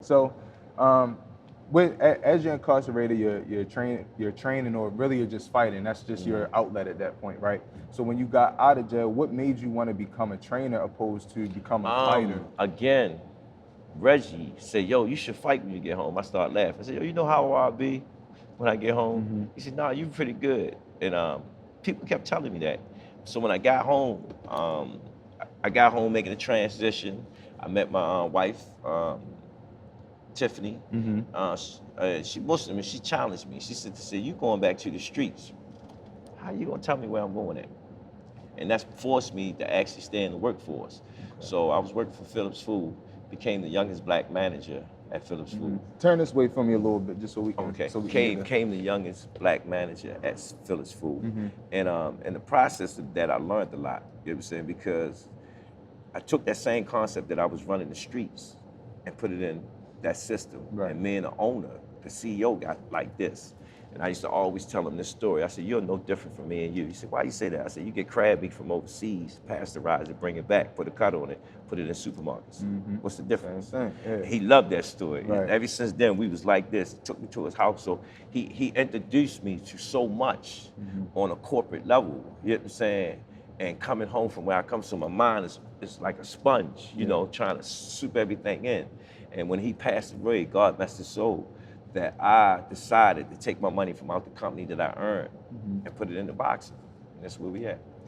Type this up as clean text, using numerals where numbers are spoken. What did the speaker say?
So, um, as you're incarcerated, you're training, or really you're just fighting. That's just Mhm. your outlet at that point, right? So when you got out of jail, what made you want to become a trainer opposed to become a fighter? Again, Reggie said, "Yo, you should fight when you get home." I started laughing. I said, "Yo, you know how I'll be when I get home?" Mm-hmm. He said, "Nah, you pretty good." And people kept telling me that. So when I got home, I got home making a transition. I met my wife, Tiffany. Mm-hmm. She Muslim, and she challenged me. She said, "You going back to the streets? How you gonna tell me where I'm going at?" And that's forced me to actually stay in the workforce. Okay. So I was working for Phillips Food, became the youngest black manager at Phillips Mm-hmm. Food. Turn this way from me a little bit, just so we can Okay, get the. came the youngest black manager at Phillips Food, Mm-hmm. and in the process of that, I learned a lot. You know what I'm saying? Because I took that same concept that I was running the streets and put it in that system. Right. And me and the owner, the CEO, got like this. And I used to always tell him this story. I said, "You're no different from me and you." He said, "Why you say that?" I said, "You get crab meat from overseas, pasteurize it, bring it back, put a cut on it, put it in supermarkets. Mm-hmm. What's the difference?" Same thing. Yeah. He loved that story. Right. Ever since then, we was like this. He took me to his house. So he introduced me to so much on a corporate level. You know what I'm saying? And coming home from where I come from, my mind is like a sponge, you know, trying to soup everything in. And when he passed away, God bless his soul, that I decided to take my money from out the company that I earned and put it into boxing. And that's where we at.